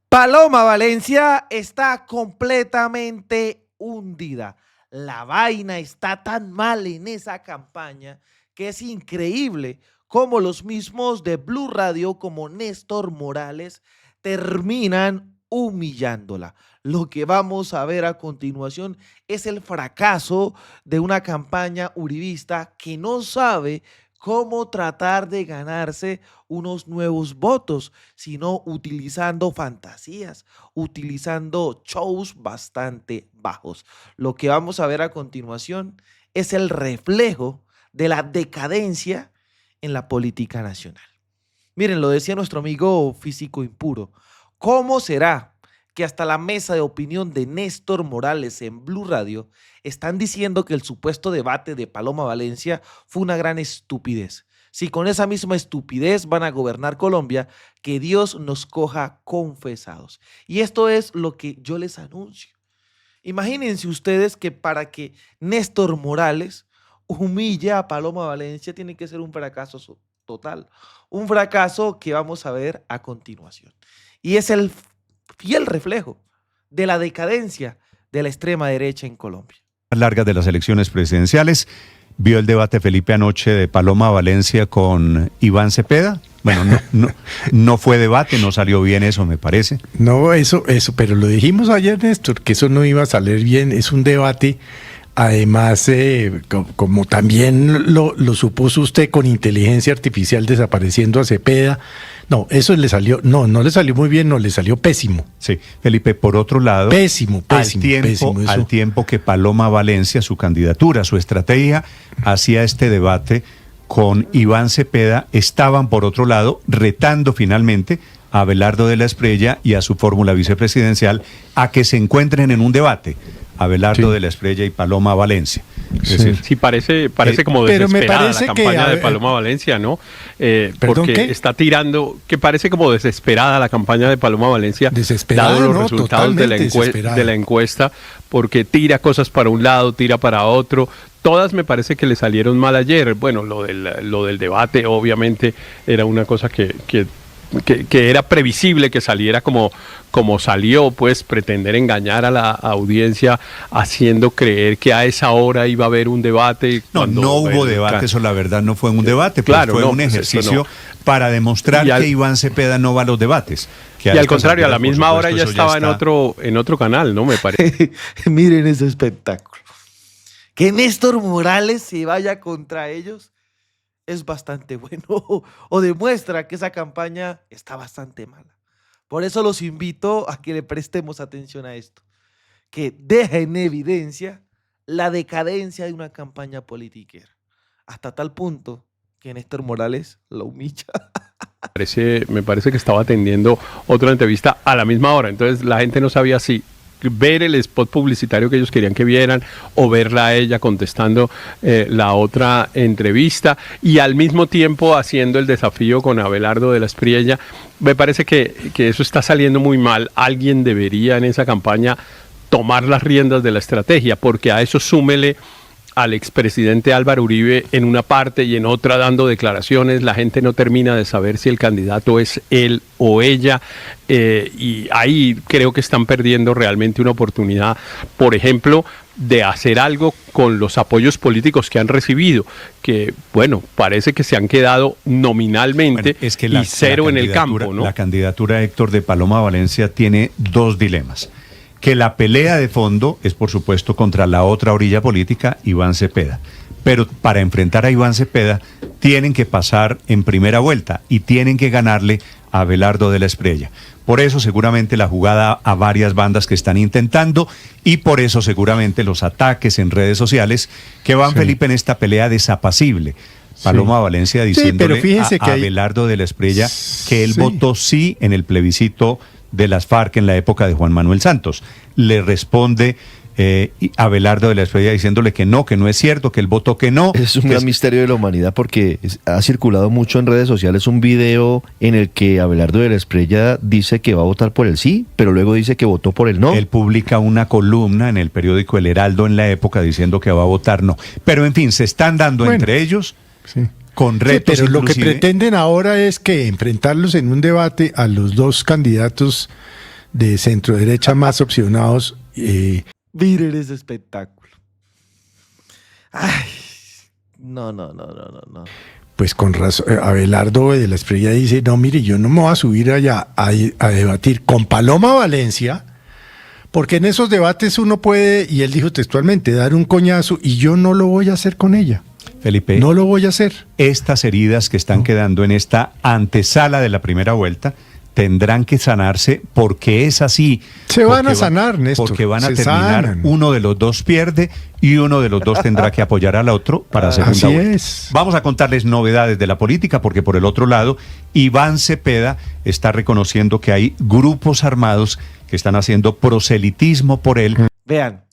Paloma Valencia está completamente hundida. La vaina está tan mal en esa campaña que es increíble cómo los mismos de Blue Radio, como Néstor Morales, terminan humillándola. Lo que vamos a ver a continuación es el fracaso de una campaña uribista que no sabe cómo tratar de ganarse unos nuevos votos, sino utilizando fantasías, utilizando shows bastante bajos. Lo que vamos a ver a continuación es el reflejo de la decadencia en la política nacional. Miren, lo decía nuestro amigo físico impuro. ¿Cómo será que hasta la mesa de opinión de Néstor Morales en Blue Radio están diciendo que el supuesto debate de Paloma Valencia fue una gran estupidez? Si con esa misma estupidez van a gobernar Colombia, que Dios nos coja confesados. Y esto es lo que yo les anuncio. Imagínense ustedes que para que Néstor Morales humille a Paloma Valencia tiene que ser un fracaso total. Un fracaso que vamos a ver a continuación. Y es el fiel reflejo de la decadencia de la extrema derecha en Colombia. Largas de las elecciones presidenciales. ¿Vio el debate, Felipe, anoche de Paloma Valencia con Iván Cepeda? Bueno, no fue debate, no salió bien eso, me parece. No, eso, pero lo dijimos ayer, Néstor, que eso no iba a salir bien. Es un debate, además, como también lo supuso usted, con inteligencia artificial desapareciendo a Cepeda. No, eso le salió, no le salió muy bien, no, le salió pésimo. Sí, Felipe, por otro lado, pésimo. Al tiempo que Paloma Valencia, su candidatura, su estrategia, hacía este debate con Iván Cepeda, estaban por otro lado retando finalmente a Abelardo de la Espriella y a su fórmula vicepresidencial a que se encuentren en un debate, Abelardo de la Espriella y Paloma Valencia. Es decir, sí, parece como desesperada la campaña de Paloma Valencia, ¿no? Porque ¿qué? Está tirando, que parece como desesperada la campaña de Paloma Valencia, dado los resultados de la encuesta, porque tira cosas para un lado, tira para otro. Todas me parece que le salieron mal ayer. Bueno, lo del debate obviamente era una cosa que era previsible que saliera como salió, pues pretender engañar a la audiencia haciendo creer que a esa hora iba a haber un debate. No hubo debate, eso la verdad no fue un debate, claro, fue un ejercicio para demostrar que Iván Cepeda no va a los debates. Y al contrario, a la misma hora ya estaba en otro canal, ¿no? Me parece. Miren ese espectáculo. Que Néstor Morales se vaya contra ellos es bastante bueno, o demuestra que esa campaña está bastante mala. Por eso los invito a que le prestemos atención a esto, que deja en evidencia la decadencia de una campaña politiquera, hasta tal punto que Néstor Morales lo humilla. Me parece que estaba atendiendo otra entrevista a la misma hora, entonces la gente no sabía si ver el spot publicitario que ellos querían que vieran o verla a ella contestando la otra entrevista y al mismo tiempo haciendo el desafío con Abelardo de la Espriella. Me parece que eso está saliendo muy mal. Alguien debería en esa campaña tomar las riendas de la estrategia, porque a eso súmele al expresidente Álvaro Uribe en una parte y en otra dando declaraciones. La gente no termina de saber si el candidato es él o ella, y ahí creo que están perdiendo realmente una oportunidad, por ejemplo, de hacer algo con los apoyos políticos que han recibido, que bueno, parece que se han quedado nominalmente y cero en el campo, ¿no? La candidatura, Héctor, de Paloma Valencia tiene dos dilemas. Que la pelea de fondo es, por supuesto, contra la otra orilla política, Iván Cepeda. Pero para enfrentar a Iván Cepeda tienen que pasar en primera vuelta y tienen que ganarle a Abelardo de la Espriella. Por eso seguramente la jugada a varias bandas que están intentando y por eso seguramente los ataques en redes sociales que van, Felipe, en esta pelea desapacible. Paloma Valencia diciéndole a Abelardo de la Espriella que él votó sí en el plebiscito de las FARC en la época de Juan Manuel Santos. Le responde Abelardo de la Espriella diciéndole que no es cierto, que él votó que no. Es un gran misterio de la humanidad, porque ha circulado mucho en redes sociales un video en el que Abelardo de la Espriella dice que va a votar por el sí, pero luego dice que votó por el no. Él publica una columna en el periódico El Heraldo en la época diciendo que va a votar no. Pero en fin, se están dando entre ellos con retos. Pero lo que pretenden ahora es que enfrentarlos en un debate a los dos candidatos de centro derecha más opcionados. Miren ese espectáculo. Ay, no. Pues con razón, Abelardo de la Espriella dice, no, mire, yo no me voy a subir allá a debatir con Paloma Valencia, porque en esos debates uno puede, y él dijo textualmente, dar un coñazo, y yo no lo voy a hacer con ella. Felipe, No lo voy a hacer. estas heridas que están quedando en esta antesala de la primera vuelta tendrán que sanarse porque es así. Se van Porque a sanar, Néstor. Porque van a se terminar, sanan. uno de los dos pierde y uno de los dos tendrá que apoyar al otro para segunda Así vuelta. es. Vamos a contarles novedades de la política porque por el otro lado, Iván Cepeda está reconociendo que hay grupos armados que están haciendo proselitismo por él. Vean,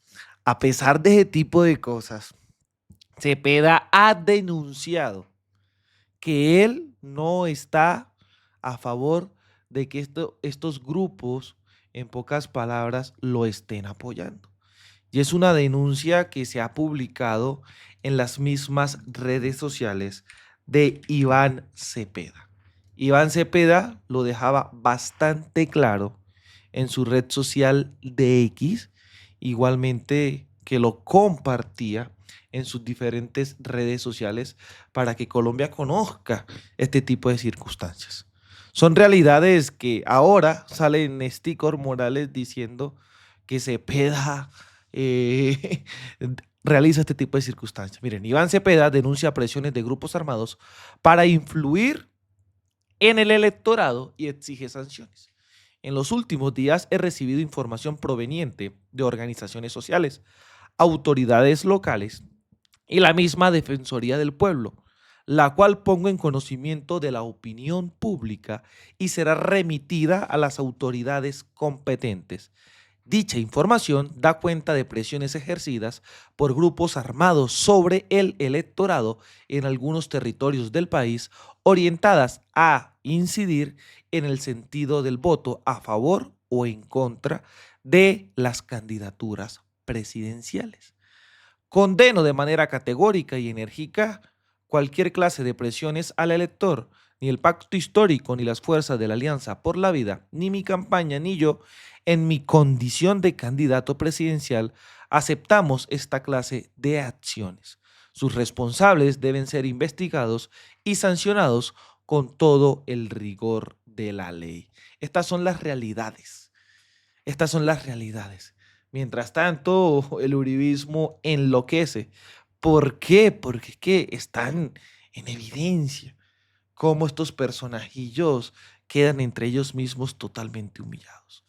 a pesar de ese tipo de cosas, Cepeda ha denunciado que él no está a favor de que estos grupos, en pocas palabras, lo estén apoyando. Y es una denuncia que se ha publicado en las mismas redes sociales de Iván Cepeda. Iván Cepeda lo dejaba bastante claro en su red social de X, igualmente que lo compartía en sus diferentes redes sociales para que Colombia conozca este tipo de circunstancias. Son realidades que ahora salen Néstor Morales diciendo que Cepeda realiza este tipo de circunstancias. Miren, Iván Cepeda denuncia presiones de grupos armados para influir en el electorado y exige sanciones. En los últimos días he recibido información proveniente de organizaciones sociales, autoridades locales y la misma Defensoría del Pueblo, la cual pongo en conocimiento de la opinión pública y será remitida a las autoridades competentes. Dicha información da cuenta de presiones ejercidas por grupos armados sobre el electorado en algunos territorios del país, orientadas a incidir en el sentido del voto a favor o en contra de las candidaturas presidenciales. Condeno de manera categórica y enérgica cualquier clase de presiones al elector. Ni el pacto histórico, ni las fuerzas de la Alianza por la Vida, ni mi campaña, ni yo, en mi condición de candidato presidencial, aceptamos esta clase de acciones. Sus responsables deben ser investigados y sancionados con todo el rigor de la ley. Estas son las realidades. Estas son las realidades. Mientras tanto, el uribismo enloquece. ¿Por qué? Porque es que están en evidencia cómo estos personajillos quedan entre ellos mismos totalmente humillados.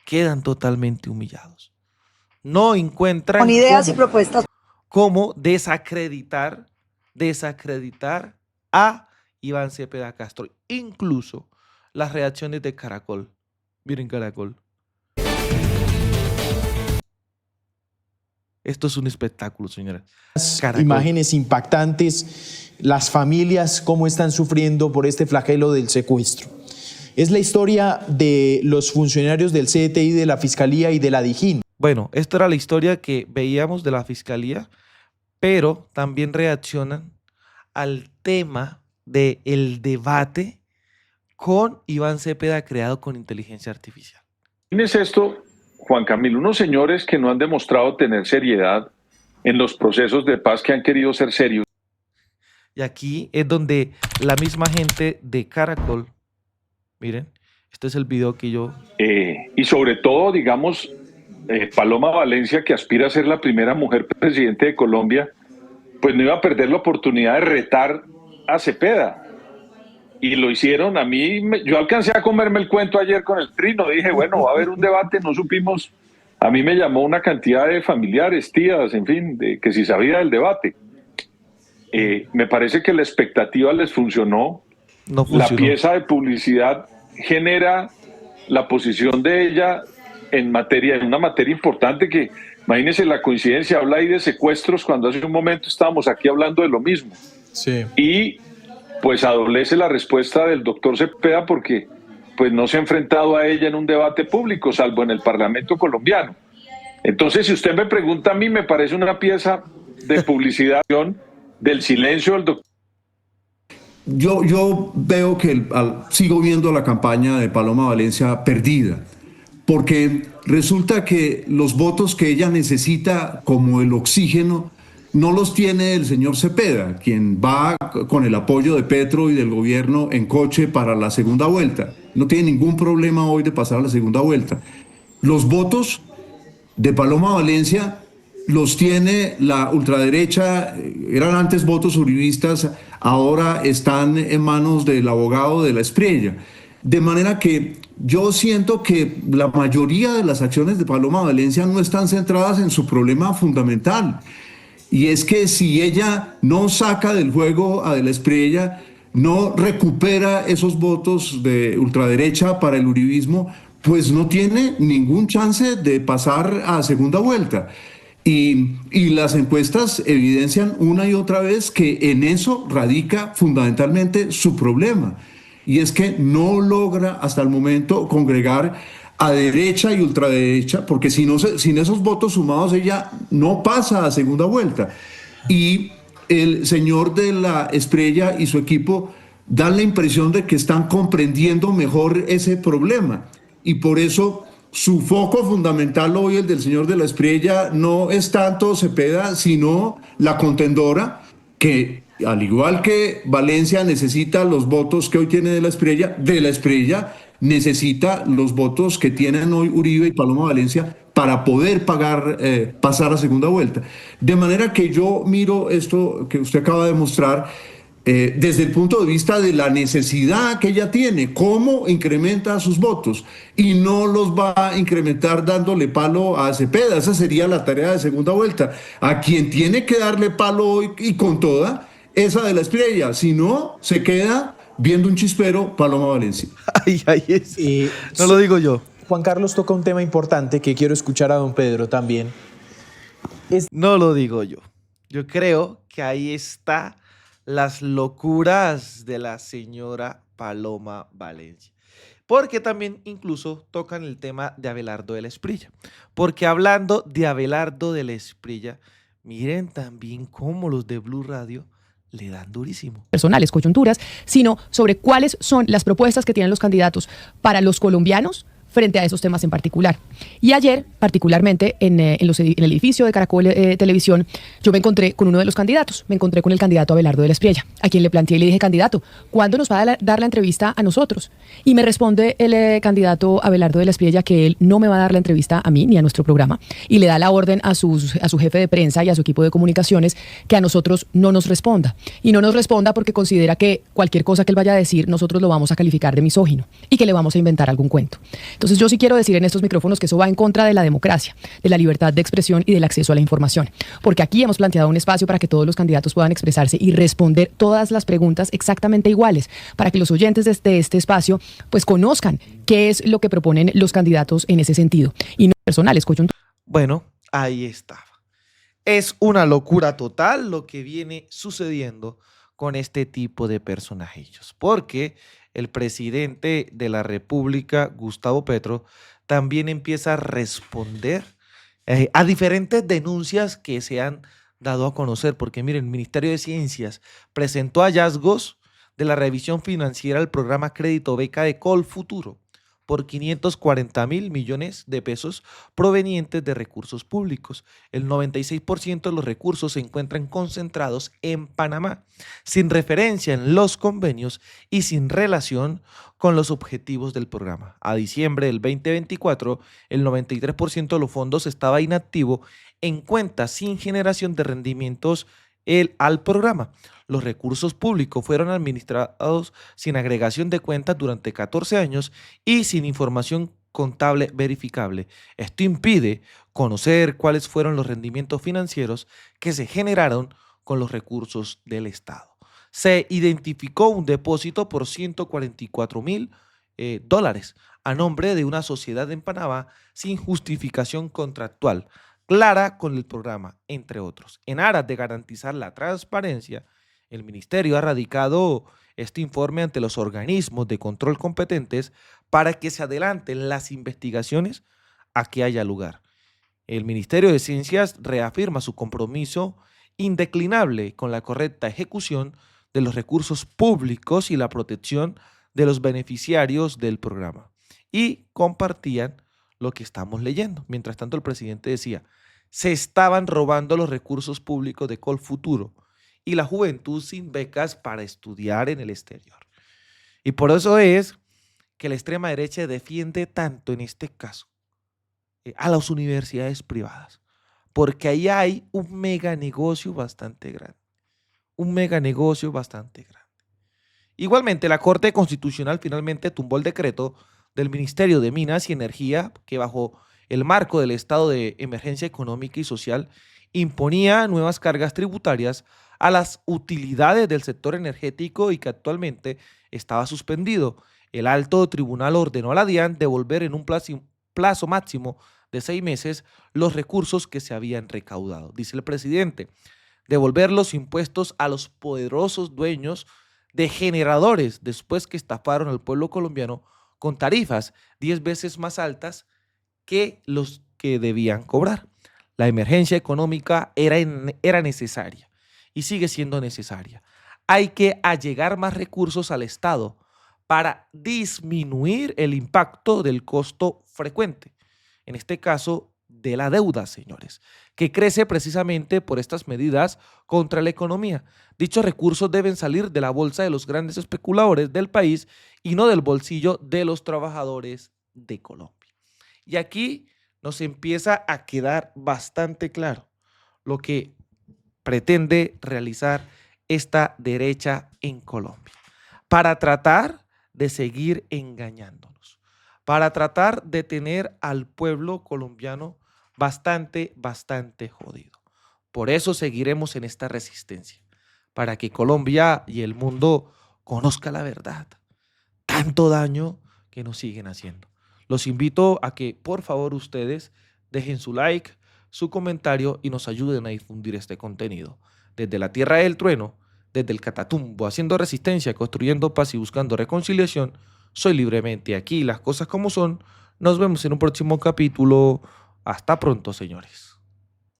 Quedan totalmente humillados. No encuentran con ideas y propuestas cómo desacreditar a Iván Cepeda Castro. Incluso las reacciones de Caracol. Miren Caracol. Esto es un espectáculo, señora. Caracol. Imágenes impactantes, las familias cómo están sufriendo por este flagelo del secuestro. Es la historia de los funcionarios del CTI, de la Fiscalía y de la DIJÍN. Bueno, esta era la historia que veíamos de la Fiscalía, pero también reaccionan al tema del debate con Iván Cepeda creado con inteligencia artificial. Es esto, Juan Camilo, unos señores que no han demostrado tener seriedad en los procesos de paz que han querido ser serios. Y aquí es donde la misma gente de Caracol, miren, este es el video que yo... Y sobre todo, digamos, Paloma Valencia, que aspira a ser la primera mujer presidente de Colombia, pues no iba a perder la oportunidad de retar a Cepeda. Y lo hicieron. Yo alcancé a comerme el cuento ayer con el Trino. Dije, bueno, va a haber un debate, no supimos. A mí me llamó una cantidad de familiares, tías, en fin, que si sabía del debate. Me parece que la expectativa les funcionó. No funcionó. La pieza de publicidad genera la posición de ella en una materia importante que, imagínense la coincidencia, habla ahí de secuestros cuando hace un momento estábamos aquí hablando de lo mismo. Sí. Y pues adolece la respuesta del doctor Cepeda porque pues no se ha enfrentado a ella en un debate público, salvo en el Parlamento colombiano. Entonces, si usted me pregunta a mí, me parece una pieza de publicidad del silencio del doctor. Yo veo que sigo viendo la campaña de Paloma Valencia perdida, porque resulta que los votos que ella necesita como el oxígeno no los tiene el señor Cepeda, quien va con el apoyo de Petro y del gobierno en coche para la segunda vuelta. No tiene ningún problema hoy de pasar a la segunda vuelta. Los votos de Paloma Valencia los tiene la ultraderecha, eran antes votos uribistas, ahora están en manos del abogado de la Espriella. De manera que yo siento que la mayoría de las acciones de Paloma Valencia no están centradas en su problema fundamental. Y es que si ella no saca del juego a de la Espriella, no recupera esos votos de ultraderecha para el uribismo, pues no tiene ningún chance de pasar a segunda vuelta. Y las encuestas evidencian una y otra vez que en eso radica fundamentalmente su problema. Y es que no logra hasta el momento congregar a derecha y ultraderecha, porque sin esos votos sumados ella no pasa a segunda vuelta. Y el señor de la Espriella y su equipo dan la impresión de que están comprendiendo mejor ese problema. Y por eso su foco fundamental hoy, el del señor de la Espriella, no es tanto Cepeda, sino la contendora, que al igual que Valencia necesita los votos que hoy tiene de la Espriella necesita los votos que tienen hoy Uribe y Paloma Valencia para poder pasar a segunda vuelta. De manera que yo miro esto que usted acaba de mostrar desde el punto de vista de la necesidad que ella tiene, cómo incrementa sus votos, y no los va a incrementar dándole palo a Cepeda. Esa sería la tarea de segunda vuelta. A quien tiene que darle palo hoy y con toda, esa de la Espriella. Si no, se queda viendo un chispero Paloma Valencia. No lo digo yo. Juan Carlos toca un tema importante que quiero escuchar a don Pedro también. No lo digo yo. Yo creo que ahí está las locuras de la señora Paloma Valencia. Porque también incluso tocan el tema de Abelardo de la Espriella. Porque hablando de Abelardo de la Espriella, miren también cómo los de Blue Radio le dan durísimo. Personales, coyunturas, sino sobre cuáles son las propuestas que tienen los candidatos para los colombianos frente a esos temas en particular. Y ayer, particularmente, en el edificio de Caracol Televisión, yo me encontré con uno de los candidatos. Me encontré con el candidato Abelardo de la Espriella, a quien le planteé y le dije: candidato, ¿cuándo nos va a dar la entrevista a nosotros? Y me responde el candidato Abelardo de la Espriella que él no me va a dar la entrevista a mí ni a nuestro programa, y le da la orden a su jefe de prensa y a su equipo de comunicaciones que a nosotros no nos responda. Y no nos responda porque considera que cualquier cosa que él vaya a decir, nosotros lo vamos a calificar de misógino y que le vamos a inventar algún cuento. Entonces yo sí quiero decir en estos micrófonos que eso va en contra de la democracia, de la libertad de expresión y del acceso a la información, porque aquí hemos planteado un espacio para que todos los candidatos puedan expresarse y responder todas las preguntas exactamente iguales, para que los oyentes de este espacio pues conozcan qué es lo que proponen los candidatos en ese sentido, y no personales, coyunturas. Bueno, ahí estaba. Es una locura total lo que viene sucediendo con este tipo de personajillos, porque el presidente de la República, Gustavo Petro, también empieza a responder a diferentes denuncias que se han dado a conocer, porque miren, el Ministerio de Ciencias presentó hallazgos de la revisión financiera del programa Crédito Beca de Colfuturo por 540.000 millones de pesos provenientes de recursos públicos. El 96% de los recursos se encuentran concentrados en Panamá, sin referencia en los convenios y sin relación con los objetivos del programa. A diciembre del 2024, el 93% de los fondos estaba inactivo en cuentas sin generación de rendimientos al programa. Los recursos públicos fueron administrados sin agregación de cuentas durante 14 años y sin información contable verificable. Esto impide conocer cuáles fueron los rendimientos financieros que se generaron con los recursos del Estado. Se identificó un depósito por $144.000 a nombre de una sociedad en Panamá sin justificación contractual clara con el programa, entre otros. En aras de garantizar la transparencia, el Ministerio ha radicado este informe ante los organismos de control competentes para que se adelanten las investigaciones a que haya lugar. El Ministerio de Ciencias reafirma su compromiso indeclinable con la correcta ejecución de los recursos públicos y la protección de los beneficiarios del programa. Y compartían lo que estamos leyendo. Mientras tanto, el presidente decía, se estaban robando los recursos públicos de Colfuturo y la juventud sin becas para estudiar en el exterior. Y por eso es que la extrema derecha defiende tanto en este caso a las universidades privadas, porque ahí hay un mega negocio bastante grande, un mega negocio bastante grande. Igualmente, la Corte Constitucional finalmente tumbó el decreto del Ministerio de Minas y Energía que bajo el marco del estado de emergencia económica y social imponía nuevas cargas tributarias a las utilidades del sector energético y que actualmente estaba suspendido. El alto tribunal ordenó a la DIAN devolver en un plazo máximo de 6 meses los recursos que se habían recaudado. Dice el presidente, devolver los impuestos a los poderosos dueños de generadores después que estafaron al pueblo colombiano con tarifas 10 veces más altas que los que debían cobrar. La emergencia económica era necesaria y sigue siendo necesaria. Hay que allegar más recursos al Estado para disminuir el impacto del costo frecuente, en este caso de la deuda, señores, que crece precisamente por estas medidas contra la economía. Dichos recursos deben salir de la bolsa de los grandes especuladores del país y no del bolsillo de los trabajadores de Colombia. Y aquí nos empieza a quedar bastante claro lo que pretende realizar esta derecha en Colombia para tratar de seguir engañándonos, para tratar de tener al pueblo colombiano bastante jodido. Por eso seguiremos en esta resistencia, para que Colombia y el mundo conozca la verdad. Tanto daño que nos siguen haciendo. Los invito a que, por favor, ustedes dejen su like, su comentario y nos ayuden a difundir este contenido. Desde la tierra del trueno, desde el Catatumbo, haciendo resistencia, construyendo paz y buscando reconciliación, soy Libremente aquí, las cosas como son. Nos vemos en un próximo capítulo. Hasta pronto, señores.